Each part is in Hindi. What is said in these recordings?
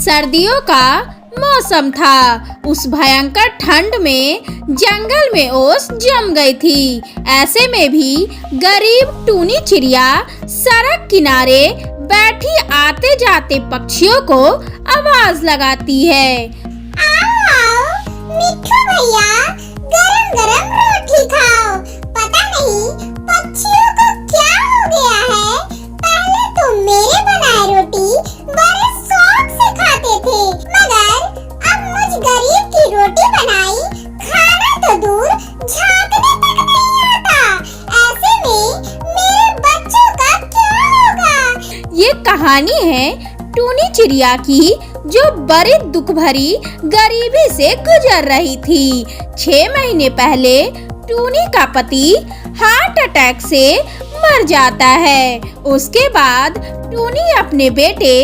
सर्दियों का मौसम था। उस भयंकर ठंड में जंगल में ओस जम गई थी। ऐसे में भी गरीब टूनी चिड़िया सड़क किनारे बैठी आते जाते पक्षियों को आवाज लगाती है। आओ मिट्ठू भैया, गरम गरम रोटी खाओ। पता नहीं पक्षियों को क्या हो गया है, पहले तो मेरे बनाए रोटी बड़े शौक से खाते थे, मगर अब मुझ गरीब की रोटी बनाई खाना तो दूर झांकने तक नहीं आता। ऐसे में मेरे बच्चों का क्या होगा? ये कहानी है टूनी चिड़िया की, जो बड़ी दुख भरी गरीबी से गुजर रही थी। 6 महीने पहले टूनी का पति हार्ट अटैक से मर जाता है। उसके बाद टूनी अपने बेटे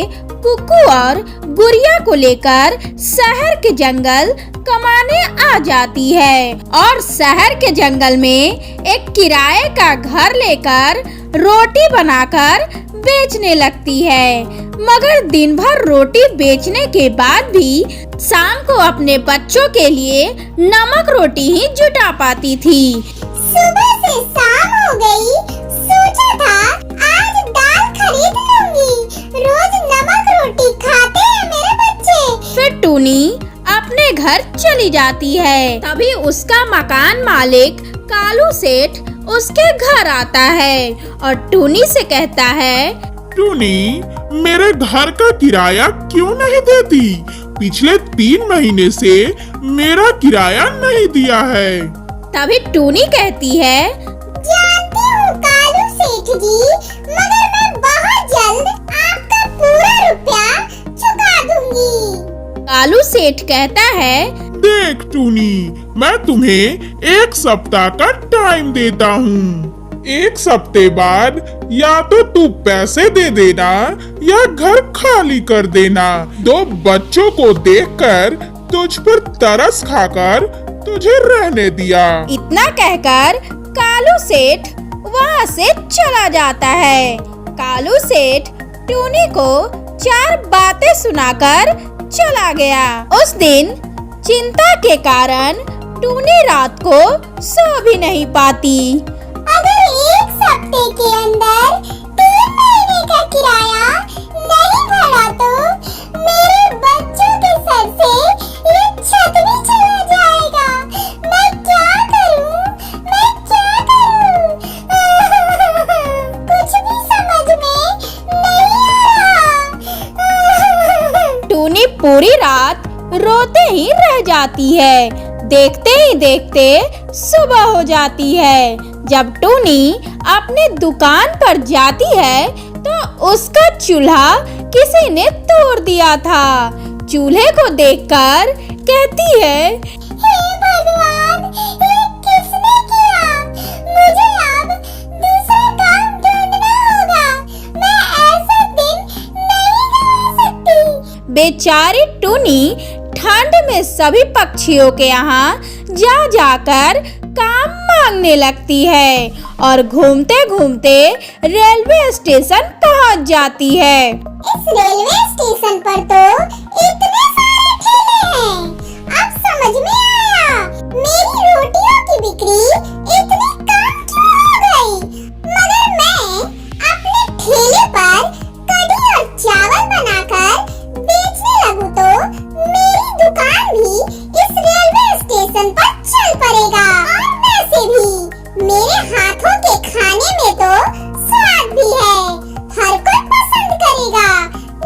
कुकू और गुड़िया को लेकर शहर के जंगल कमाने आ जाती है और शहर के जंगल में एक किराए का घर लेकर रोटी बनाकर बेचने लगती है। मगर दिन भर रोटी बेचने के बाद भी शाम को अपने बच्चों के लिए नमक रोटी ही जुटा पाती थी। सुबह से शाम हो गई, सोचा था आज दाल खरीद लूंगी। रोज नमक रोटी खाते हैं मेरे बच्चे। फिर टूनी अपने घर चली जाती है। तभी उसका मकान मालिक कालू सेठ उसके घर आता है और टूनी से कहता है, टूनी, मेरे घर का किराया क्यों नहीं देती? पिछले 3 महीने से मेरा किराया नहीं दिया है। तभी टूनी कहती है, जानती हूँ कालू सेठ जी, मगर मैं बहुत जल्द आपका पूरा रुपया चुका दूंगी। कालू सेठ कहता है, देख टूनी, मैं तुम्हें 1 सप्ताह का टाइम देता हूँ। 1 सप्ताह बाद या तो तू पैसे दे देना या घर खाली कर देना। 2 बच्चों को देखकर तुझ पर तरस खाकर तुझे रहने दिया। इतना कहकर कालू सेठ वहाँ से चला जाता है। कालू सेठ टूनी को 4 बातें सुनाकर चला गया। उस दिन चिंता के कारण टूनी रात को सो भी नहीं पाती। अगर 1 सप्ताह के अंदर 3 महीने का किराया नहीं भरा तो मेरे बच्चों के सर से ये छत भी चला जाएगा। मैं क्या करूं? मैं क्या करूं? कुछ भी समझ में नहीं आ रहा। टूनी पूरी रात रोते ही रह जाती है। देखते ही देखते सुबह हो जाती है। जब टूनी अपनी दुकान पर जाती है तो उसका चूल्हा किसी ने तोड़ दिया था। चूल्हे को देखकर कहती है, हे भगवान, ये किसने किया? मुझे अब दूसरा काम ढूंढना होगा। मैं ऐसा दिन नहीं गवा सकती। बेचारी टूनी ठंड में सभी पक्षियों के यहाँ जा जाकर काम मांगने लगती है और घूमते घूमते रेलवे स्टेशन पहुँच जाती है। इस रेलवे स्टेशन पर तो इतने सारे ठेले हैं। अब समझ में आया, मेरी रोटियों की बिक्री इतनी कम क्यों हो गई। मगर मैं अपने ठेले पर कढ़ी और चावल बनाकर बेचने लगूं तो मेरी दुकान भी इस रेलवे स्टेशन पर चल पड़ेगा। और वैसे भी मेरे हाथों के खाने में तो स्वाद भी है, हर कोई पसंद करेगा।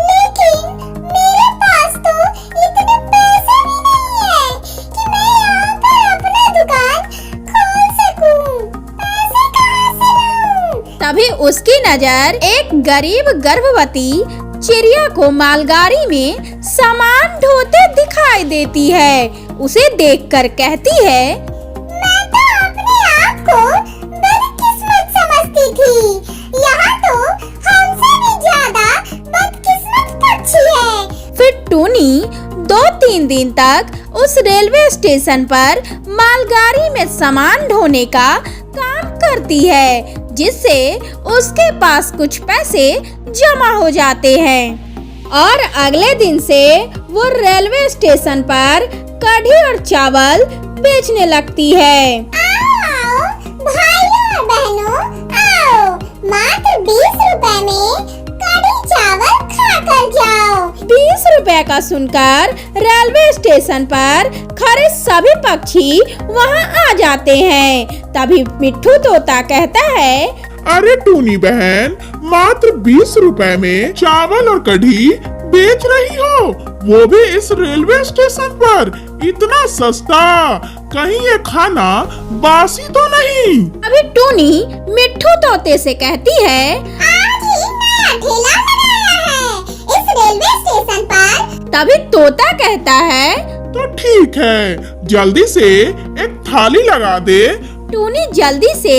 लेकिन मेरे पास तो इतने पैसे भी नहीं है कि मैं यहाँ पर अपना दुकान खोल सकूं। पैसे कहाँ से लाऊं? तभी उसकी नजर एक गरीब गर्भवती चिड़िया को मालगाड़ी में सामान ढोते दिखाई देती है। उसे देखकर कहती है, मैं तो अपने आप को बदकिस्मत समझती थी। यहाँ तो हमसे भी ज्यादा बदकिस्मत पक्षी है। फिर टूनी 2-3 दिन तक उस रेलवे स्टेशन पर मालगाड़ी में सामान ढोने का काम करती है, जिससे उसके पास कुछ पैसे जमा हो जाते हैं। और अगले दिन से वो रेलवे स्टेशन पर कढ़ी और चावल बेचने लगती है। आओ भाइयों और बहनों, आओ मात्र 20 रुपए में कढ़ी चावल खा कर जाओ। 20 रुपए का सुनकर रेलवे स्टेशन पर खड़े सभी पक्षी वहाँ आ जाते हैं। तभी मिट्ठू तोता कहता है, अरे टूनी बहन, मात्र 20 रुपए में चावल और कढ़ी बेच रही हो, वो भी इस रेलवे स्टेशन पर। इतना सस्ता, कहीं ये खाना बासी तो नहीं? अभी टूनी मिट्ठू तोते से कहती है, आज ही नया ठेला बनाया है इस रेलवे स्टेशन पर। तभी तोता कहता है, तो ठीक है, जल्दी से एक थाली लगा दे। टूनी जल्दी से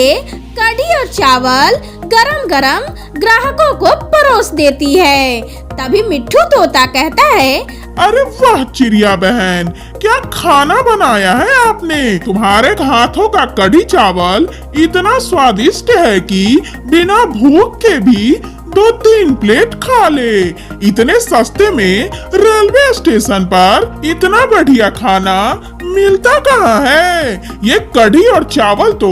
कढ़ी और चावल गरम गरम ग्राहकों को परोस देती है। तभी मिट्ठू तोता कहता है, अरे वाह चिड़िया बहन, क्या खाना बनाया है आपने। तुम्हारे हाथों का कढ़ी चावल इतना स्वादिष्ट है कि बिना भूख के भी 2-3 प्लेट खा ले। इतने सस्ते में रेलवे स्टेशन पर इतना बढ़िया खाना मिलता कहाँ है। ये कढ़ी और चावल तो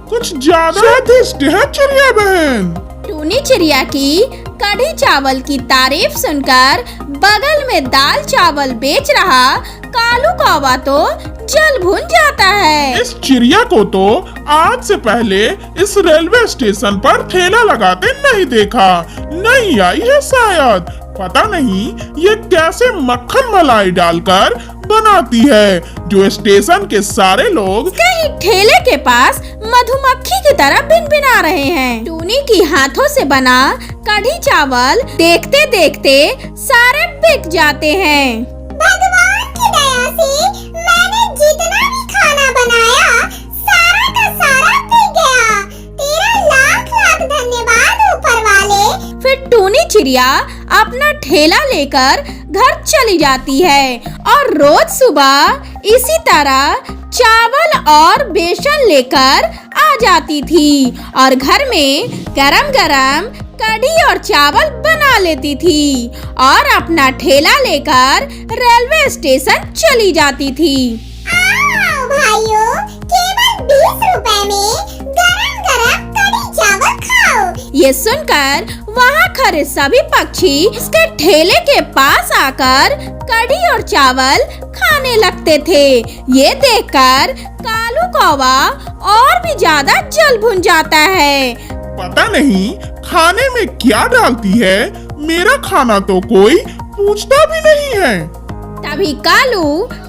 कुछ ज्यादा स्वादिष्ट है चिड़िया बहन। टूनी चिड़िया की कढ़ी चावल की तारीफ सुनकर बगल में दाल चावल बेच रहा कालू कौवा तो जल भुन जाता है। इस चिड़िया को तो आज से पहले इस रेलवे स्टेशन पर ठेला लगाते नहीं देखा। नहीं आई है शायद, पता नहीं ये कैसे मक्खन मलाई डालकर बनाती है, जो स्टेशन के सारे लोग कहीं ठेले के पास मधुमक्खी की तरह भिनभिना रहे हैं। टूनी की हाथों से बना कढ़ी चावल देखते देखते सारे बिक जाते हैं। भगवान की दया से मैंने जितना भी खाना बनाया सारा का सारा बिक गया। तेरा लाख लाख धन्यवाद ऊपर वाले। फिर टूनी चिड़िया अपना ठेला लेकर घर चली जाती है और रोज सुबह इसी तरह चावल और बेसन लेकर आ जाती थी और घर में गरम गरम कढ़ी और चावल बना लेती थी और अपना ठेला लेकर रेलवे स्टेशन चली जाती थी। आओ भाइयों, केवल 20 रुपए में गरम गरम कढ़ी चावल खाओ। ये सुनकर वहाँ खड़े सभी पक्षी उसके ठेले के पास आकर कढ़ी और चावल खाने लगते थे। ये देखकर कालू कौवा और भी ज्यादा जल भुन जाता है। पता नहीं खाने में क्या डालती है, मेरा खाना तो कोई पूछता भी नहीं है। तभी कालू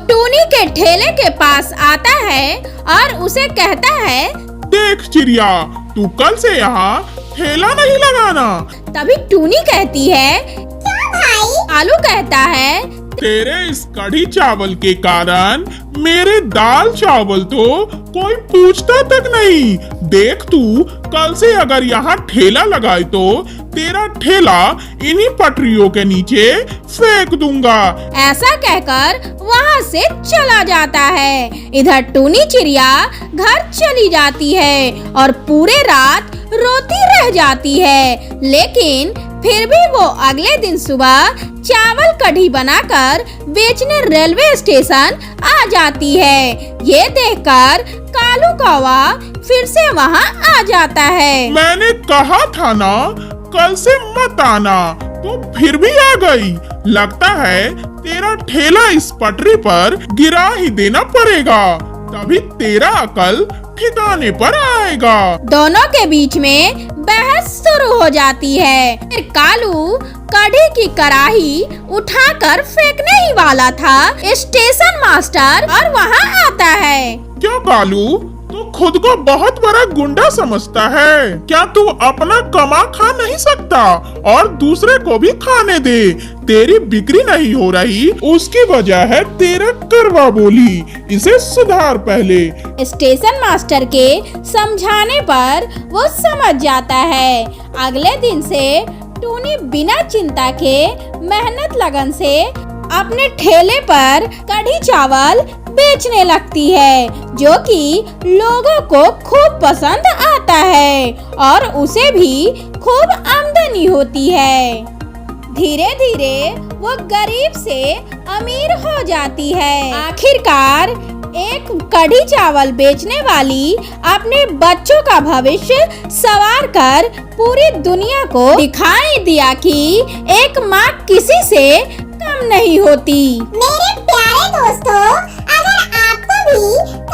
टूनी के ठेले के पास आता है और उसे कहता है, देख चिड़िया, तू कल से यहाँ ठेला नहीं लगाना। तभी टूनी कहती है, क्यों भाई? कालू कहता है, तेरे इस कढ़ी चावल के कारण मेरे दाल चावल तो कोई पूछता तक नहीं। देख तू, कल से अगर यहाँ ठेला लगाए तो तेरा ठेला इन्हीं पटरियों के नीचे फेंक दूंगा। ऐसा कहकर वहाँ से चला जाता है। इधर टूनी चिड़िया घर चली जाती है और पूरे रात रोती रह जाती है, लेकिन फिर भी वो अगले दिन सुबह चावल कढ़ी बनाकर बेचने रेलवे स्टेशन आ जाती है। ये देखकर कालू कौवा फिर से वहाँ आ जाता है। मैंने कहा था ना कल से मत आना, तो फिर भी आ गई। लगता है तेरा ठेला इस पटरी पर गिरा ही देना पड़ेगा, तभी तेरा अकल ठिकाने पर आएगा। दोनों के बीच में बहस शुरू हो जाती है। फिर कालू कढ़ी की कढ़ाई उठाकर फेंकने ही वाला था, स्टेशन मास्टर और वहाँ आता है। क्या कालू, तू खुद को बहुत बड़ा गुंडा समझता है? क्या तू अपना कमा खा नहीं सकता और दूसरे को भी खाने दे? तेरी बिक्री नहीं हो रही, उसकी वजह है तेरा करवा बोली। इसे सुधार पहले। स्टेशन मास्टर के समझाने पर वो समझ जाता है। अगले दिन से टूनी बिना चिंता के मेहनत लगन से अपने ठेले पर कढ़ी चावल बेचने लगती है, जो कि लोगों को खूब पसंद आता है और उसे भी खूब आमदनी होती है। धीरे धीरे वो गरीब से अमीर हो जाती है। आखिरकार एक कढ़ी चावल बेचने वाली अपने बच्चों का भविष्य संवार कर पूरी दुनिया को दिखाई दिया कि एक माँ किसी से कम नहीं होती। मेरे प्यारे दोस्तों, अगर आपको भी